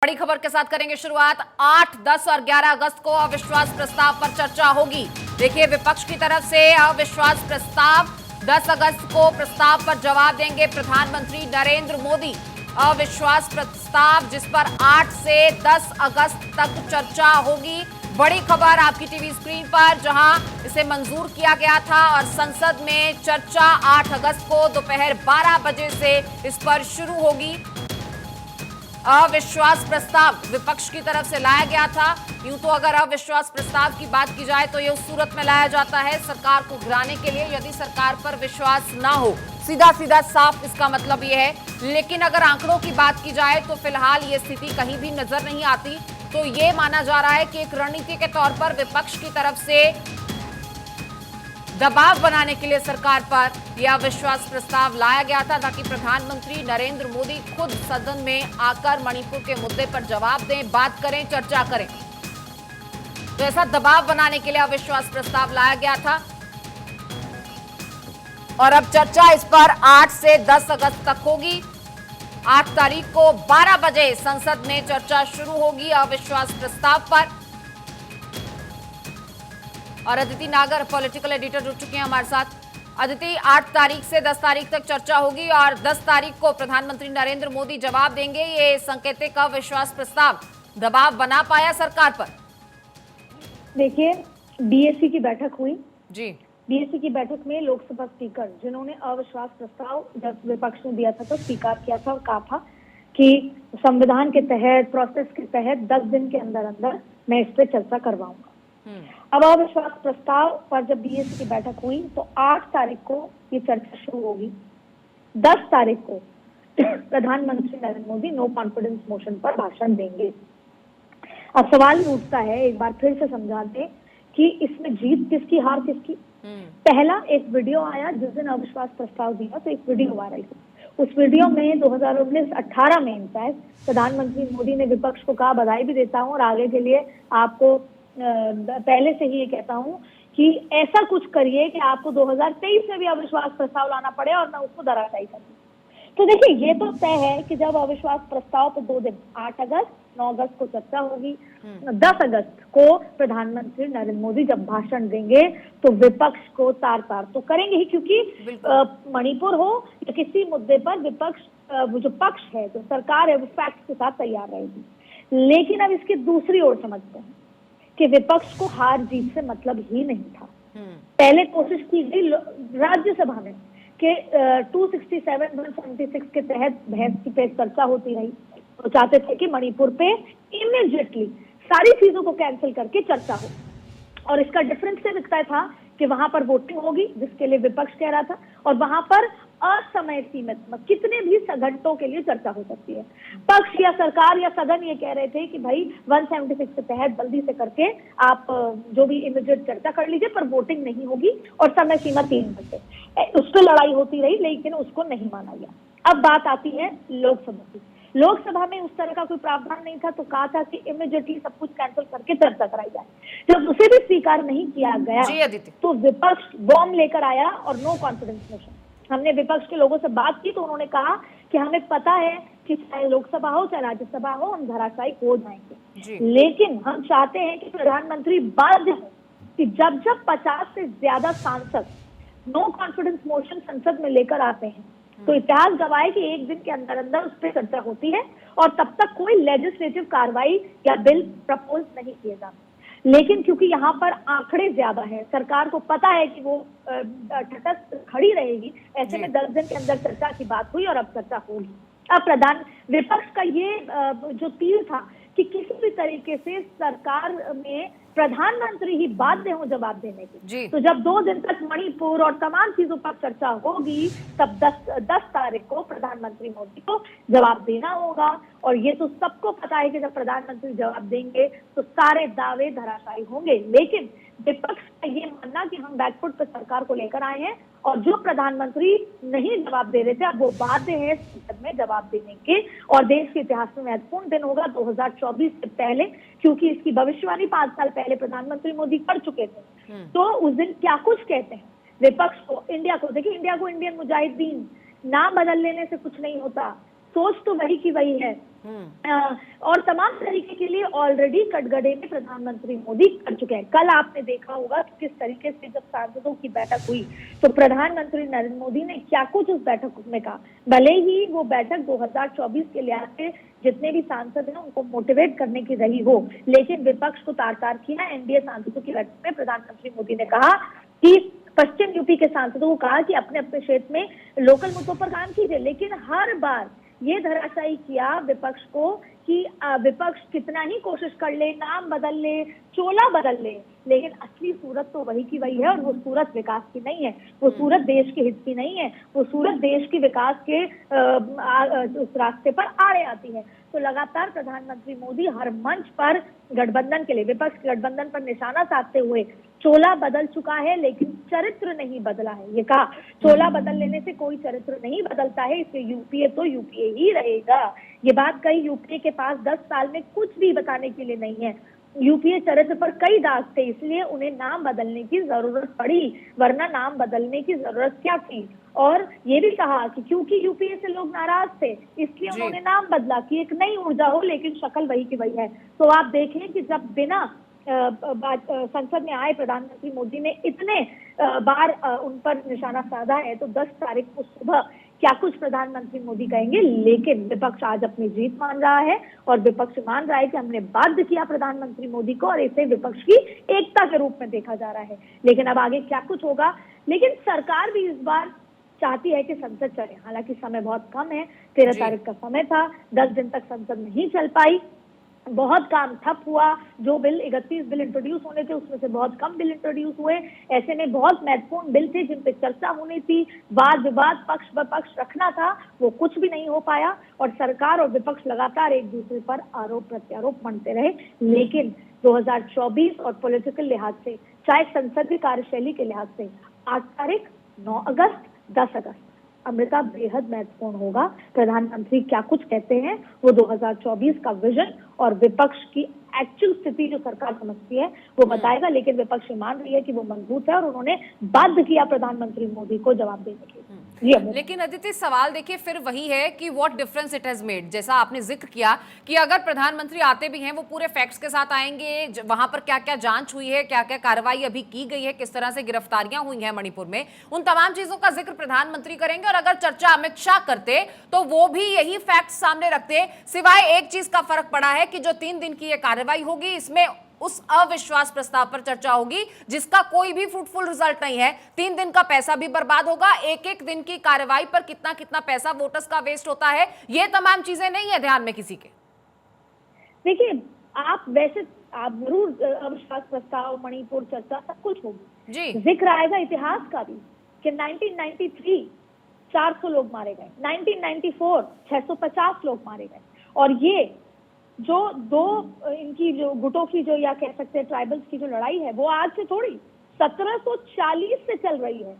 बड़ी खबर के साथ करेंगे शुरुआत। 8, 10 और 11 अगस्त को अविश्वास प्रस्ताव पर चर्चा होगी। देखिए, विपक्ष की तरफ से अविश्वास प्रस्ताव 10 अगस्त को प्रस्ताव पर जवाब देंगे प्रधानमंत्री नरेंद्र मोदी। अविश्वास प्रस्ताव जिस पर 8 से 10 अगस्त तक चर्चा होगी। बड़ी खबर आपकी टीवी स्क्रीन पर, जहां इसे मंजूर किया गया था और संसद में चर्चा 8 अगस्त को दोपहर 12 बजे से इस पर शुरू होगी। अविश्वास प्रस्ताव विपक्ष की तरफ से लाया गया था। यूं तो अगर अविश्वास प्रस्ताव की बात की जाए तो ये उस सूरत में लाया जाता है सरकार को गिराने के लिए, यदि सरकार पर विश्वास ना हो। सीधा सीधा साफ इसका मतलब ये है। लेकिन अगर आंकड़ों की बात की जाए तो फिलहाल ये स्थिति कहीं भी नजर नहीं आती। तो ये माना जा रहा है कि एक रणनीति के तौर पर विपक्ष की तरफ से दबाव बनाने के लिए सरकार पर यह अविश्वास प्रस्ताव लाया गया था, ताकि प्रधानमंत्री नरेंद्र मोदी खुद सदन में आकर मणिपुर के मुद्दे पर जवाब दें, बात करें, चर्चा करें। तो ऐसा दबाव बनाने के लिए अविश्वास प्रस्ताव लाया गया था और अब चर्चा इस पर 8 से 10 अगस्त तक होगी। 8 तारीख को 12 बजे संसद में चर्चा शुरू होगी अविश्वास प्रस्ताव पर। और अदिति नागर, पॉलिटिकल एडिटर, जुड़ चुके हैं हमारे साथ। अदिति, 8 तारीख से 10 तारीख तक चर्चा होगी और 10 तारीख को प्रधानमंत्री नरेंद्र मोदी जवाब देंगे। ये सांकेतिक अविश्वास प्रस्ताव दबाव बना पाया सरकार पर? देखिए, बीएससी की बैठक हुई जी। बीएससी की बैठक में लोकसभा स्पीकर, जिन्होंने अविश्वास प्रस्ताव जब विपक्ष ने दिया था तो स्वीकार किया था और कहा था कि संविधान के तहत, प्रोसेस के तहत 10 दिन के अंदर अंदर मैं इस पर चर्चा करवाऊंगा। अब अविश्वास प्रस्ताव पर जब बीएससी की बैठक हुई तो 8 तारीख को ये चर्चा शुरू होगी। 10 तारीख को प्रधानमंत्री Narendra Modi no confidence motion पर भाषण देंगे। अब सवाल उठता है, एक बार फिर से समझा दें कि इसमें जीत किसकी, हार किसकी। पहला एक वीडियो आया जिस दिन अविश्वास प्रस्ताव दिया, तो एक वीडियो वायरल हुआ। उस वीडियो में 2019-18 में इनफैक्ट प्रधानमंत्री मोदी ने विपक्ष को कहा, बधाई भी देता हूँ और आगे के लिए आपको पहले से ही ये कहता हूं कि ऐसा कुछ करिए कि आपको 2023 में भी अविश्वास प्रस्ताव लाना पड़े और मैं उसको धराशायी कर दूं। तो देखिए, ये तो तय है कि जब अविश्वास प्रस्ताव पे 2 दिन, 8 अगस्त, 9 अगस्त को चर्चा होगी। 10 अगस्त को प्रधानमंत्री नरेंद्र मोदी जब भाषण देंगे तो विपक्ष को तार तार तो करेंगे ही, क्योंकि मणिपुर हो या किसी मुद्दे पर विपक्ष, जो पक्ष है, जो सरकार है, वो फैक्ट के साथ तैयार रहेगी। लेकिन अब इसकी दूसरी ओर समझते हैं कि विपक्ष को हार जीत से मतलब ही नहीं था। पहले कोशिश की गई राज्यसभा में कि 267, 176 के तहत बहस की पे चर्चा होती रही। वो चाहते थे कि मणिपुर पे इमीडिएटली सारी चीजों को कैंसिल करके चर्चा हो, और इसका डिफरेंस ये दिखता था कि वहां पर वोटिंग होगी, जिसके लिए विपक्ष कह रहा था, और वहां पर असमय सीमित कितने भी घंटों के लिए चर्चा हो सकती है। पक्ष या सरकार या सदन ये कह रहे थे कि भाई 176 के तहत जल्दी से करके आप जो भी इमीडिएट चर्चा कर लीजिए, पर वोटिंग नहीं होगी और समय सीमा 3 घंटे। उस पर लड़ाई होती रही, लेकिन उसको नहीं माना गया। अब बात आती है लोकसभा की। लोकसभा में उस तरह का कोई प्रावधान नहीं था, तो कहा था कि इमीडिएटली सब कुछ कैंसिल करके चर्चा कराई जाए। जब उसे भी स्वीकार नहीं किया गया तो विपक्ष बॉम्ब लेकर आया और नो कॉन्फिडेंस मोशन। हमने विपक्ष के लोगों से बात की तो उन्होंने कहा कि हमें पता है कि चाहे लोकसभा हो चाहे राज्यसभा हो, हम धराशायी हो जाएंगे, लेकिन हम चाहते हैं कि प्रधानमंत्री बाध्य हो कि जब जब 50 से ज्यादा सांसद नो कॉन्फिडेंस मोशन संसद में लेकर आते हैं तो इतिहास गवाए कि 1 दिन के अंदर अंदर उस पर चर्चा होती है और तब तक कोई लेजिस्लेटिव कार्रवाई या बिल प्रपोज नहीं किए जाते। लेकिन क्योंकि यहाँ पर आंकड़े ज्यादा हैं, सरकार को पता है कि वो तटस्थ खड़ी रहेगी, ऐसे में 10 दिन के अंदर चर्चा की बात हुई और अब चर्चा होगी। अब विपक्ष का ये जो तीर था कि किसी भी तरीके से सरकार में प्रधानमंत्री ही बाध्य हो जवाब देने की, तो जब 2 दिन तक मणिपुर और तमाम चीजों पर चर्चा होगी तब 10 तारीख को प्रधानमंत्री मोदी को जवाब देना होगा। और ये तो सबको पता है कि जब प्रधानमंत्री जवाब देंगे तो सारे दावे धराशायी होंगे। लेकिन विपक्ष का ये मानना कि हम बैकफुट पर सरकार को लेकर आए हैं और जो प्रधानमंत्री नहीं जवाब दे रहे थे, अब वो बाध्य है संसद में जवाब देने के। और देश के इतिहास में महत्वपूर्ण दिन होगा 2024 से पहले, क्योंकि इसकी भविष्यवाणी 5 साल पहले प्रधानमंत्री मोदी कर चुके थे। तो उस दिन क्या कुछ कहते हैं विपक्ष को, इंडिया को। देखिए, इंडिया को इंडियन मुजाहिदीन नाम बदल लेने से कुछ नहीं होता, सोच तो वही की वही है। और तमाम तरीके के लिए ऑलरेडी कटघरे में प्रधानमंत्री मोदी कर चुके हैं। कल आपने देखा होगा कि किस तरीके से जब सांसदों की बैठक हुई तो प्रधानमंत्री नरेंद्र मोदी ने क्या कुछ उस बैठक में कहा। भले ही वो बैठक 2024 के लिहाज से जितने भी सांसद हैं उनको मोटिवेट करने की रही हो, लेकिन विपक्ष को तार तार किया। एनडीए सांसदों की बैठक में प्रधानमंत्री मोदी ने कहा कि पश्चिम यूपी के सांसदों को कहा कि अपने अपने क्षेत्र में लोकल मुद्दों पर काम कीजिए, लेकिन हर बार ये धराशायी किया विपक्ष को कि विपक्ष कितना ही कोशिश कर ले, नाम बदल ले, चोला बदल ले, लेकिन असली सूरत तो वही की वही है। और वो सूरत विकास की नहीं है, वो सूरत देश के हित की नहीं है, वो सूरत देश की विकास के उस रास्ते पर आड़े आती है। तो लगातार प्रधानमंत्री मोदी हर मंच पर गठबंधन के लिए, विपक्ष के गठबंधन पर निशाना साधते हुए चोला बदल चुका है, लेकिन चरित्र नहीं बदला है। ये कहा चोला बदल लेने से कोई चरित्र नहीं बदलता है, इसलिए यूपीए तो यूपीए ही रहेगा। ये बात कही, यूपीए के पास 10 साल में कुछ भी बताने के लिए नहीं है। यूपीए चरित्र पर कई दाग थे, इसलिए उन्हें नाम बदलने की जरूरत पड़ी, वरना नाम बदलने की जरूरत क्या थी। और ये भी कहा कि क्योंकि यूपीए से लोग नाराज थे इसलिए उन्होंने नाम बदला कि एक नई ऊर्जा हो, लेकिन शक्ल वही की वही है। तो आप देखें कि जब बिना संसद में आए प्रधानमंत्री मोदी ने इतने बार उन पर निशाना साधा है, तो 10 तारीख को सुबह क्या कुछ प्रधानमंत्री मोदी कहेंगे। लेकिन विपक्ष आज अपनी जीत मान रहा है और विपक्ष मान रहा है कि हमने बाध्य किया प्रधानमंत्री मोदी को, और इसे विपक्ष की एकता के रूप में देखा जा रहा है। लेकिन अब आगे क्या कुछ होगा। लेकिन सरकार भी इस बार चाहती है कि संसद चले, हालांकि समय बहुत कम है, 13 तारीख का समय था, 10 दिन तक संसद नहीं चल पाई, बहुत काम ठप हुआ। जो बिल 31 बिल इंट्रोड्यूस होने थे उसमें से बहुत कम बिल इंट्रोड्यूस हुए। ऐसे में बहुत महत्वपूर्ण बिल थे जिन पे चर्चा होनी थी, वाद विवाद पक्ष विपक्ष रखना था, वो कुछ भी नहीं हो पाया। और सरकार और विपक्ष लगातार एक दूसरे पर आरोप प्रत्यारोप बनते रहे। लेकिन 2024 और पॉलिटिकल लिहाज से, चाहे संसद की कार्यशैली के लिहाज से, 8 तारीख, 9 अगस्त, 10 अगस्त अमृता बेहद महत्वपूर्ण होगा। प्रधानमंत्री क्या कुछ कहते हैं, वो 2024 का विजन और विपक्ष की एक्चुअल स्थिति जो सरकार समझती है वो बताएगा। लेकिन विपक्ष मान रही है कि वो मजबूत है और उन्होंने बाध्य किया प्रधानमंत्री मोदी को जवाब देने के लिए। लेकिन अदिति, सवाल देखिए फिर वही है कि what difference it has made. जैसा आपने जिक्र किया कि अगर प्रधानमंत्री आते भी हैं वो पूरे फैक्ट्स के साथ आएंगे, वहां पर क्या क्या जांच हुई है, क्या क्या कार्रवाई अभी की गई है, किस तरह से गिरफ्तारियां हुई हैं मणिपुर में, उन तमाम चीजों का जिक्र प्रधानमंत्री करेंगे। और अगर चर्चा अमित शाह करते तो वो भी यही फैक्ट सामने रखते। सिवाय एक चीज का फर्क पड़ा है कि जो 3 दिन की ये कार्रवाई होगी इसमें उस अविश्वास प्रस्ताव पर चर्चा होगी जिसका कोई भी फ्रूटफुल रिजल्ट नहीं है। 3 दिन का पैसा भी बर्बाद होगा, एक एक दिन की कार्रवाई पर कितना कितना पैसा वोटर्स का वेस्ट होता है, ये तमाम चीजें नहीं है ध्यान में किसी के। देखिए, आप जरूर अविश्वास प्रस्ताव, मणिपुर चर्चा सब कुछ होगी जी, जिक्र आएगा इतिहास का भी कि 1993 400 लोग मारे गए, 1994 650 लोग मारे गए। और ये जो दो इनकी जो गुटों की जो या कह सकते हैं ट्राइबल्स की जो लड़ाई है वो आज से थोड़ी 1740 से चल रही है।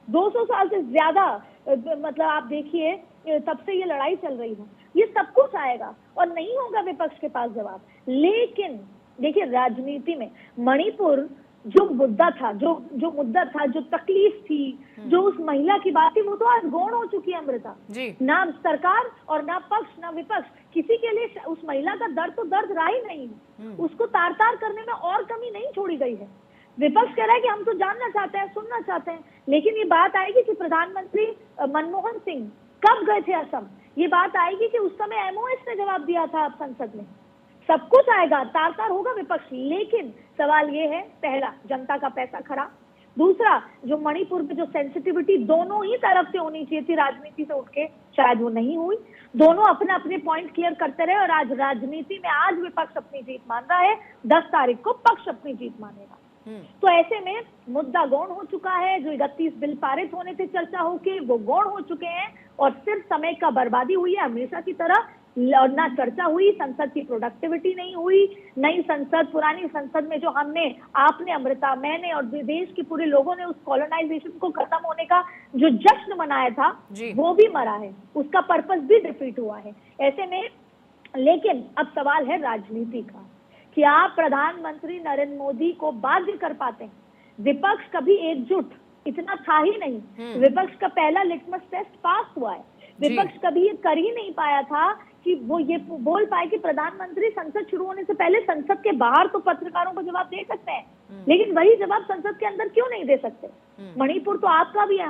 200 साल से ज्यादा, मतलब आप देखिए तब से ये लड़ाई चल रही है। ये सब कुछ आएगा और नहीं होगा विपक्ष के पास जवाब। लेकिन देखिए, राजनीति में मणिपुर जो मुद्दा था, जो मुद्दा था, जो तकलीफ थी, जो उस महिला की बात थी, वो तो आज गौण हो चुकी है अमृता। ना सरकार और ना पक्ष ना विपक्ष किसी के लिए उस महिला का दर्द तो दर्द रहा ही नहीं है। उसको तार तार करने में और कमी नहीं छोड़ी गई है। विपक्ष कह रहा है कि हम तो जानना चाहते हैं, सुनना चाहते हैं, लेकिन ये बात आएगी कि प्रधानमंत्री मनमोहन सिंह कब गए थे असम, ये बात आएगी कि उस समय एमओएस ने जवाब दिया था। अब संसद में सब कुछ आएगा, तार तार होगा विपक्ष। लेकिन सवाल ये है, पहला, जनता का पैसा खराब, दूसरा, जो मणिपुर में जो सेंसिटिविटी दोनों ही तरफ से होनी चाहिए थी राजनीति से उठ के, शायद वो नहीं हुई। दोनों अपने अपने पॉइंट क्लियर करते रहे और आज राजनीति में आज विपक्ष अपनी जीत मान रहा है, 10 तारीख को पक्ष अपनी जीत मानेगा। तो ऐसे में मुद्दा गौण हो चुका है। जो 31 बिल पारित होने थे चर्चा होके, वो गौण हो चुके हैं और सिर्फ समय का बर्बादी हुई है हमेशा की तरह। और ना चर्चा हुई, संसद की प्रोडक्टिविटी नहीं हुई। नई संसद, पुरानी संसद में जो आपने अमृता, मैंने और देश के पूरे लोगों ने उस कॉलोनाइजेशन को खत्म होने का जो जश्न मनाया था वो भी मरा है, उसका पर्पस भी डिफीट हुआ है। ऐसे में लेकिन अब सवाल है राजनीति का कि आप प्रधानमंत्री नरेंद्र मोदी को बाध्य कर पाते हैं। विपक्ष कभी एकजुट इतना था ही नहीं। विपक्ष का पहला लिटमस टेस्ट पास हुआ है। विपक्ष कभी ये कर ही नहीं पाया था कि वो ये बोल पाए कि प्रधानमंत्री संसद शुरू होने से पहले संसद के बाहर तो पत्रकारों को जवाब दे सकते हैं, लेकिन वही जवाब संसद के अंदर क्यों नहीं दे सकते? मणिपुर तो आपका भी है,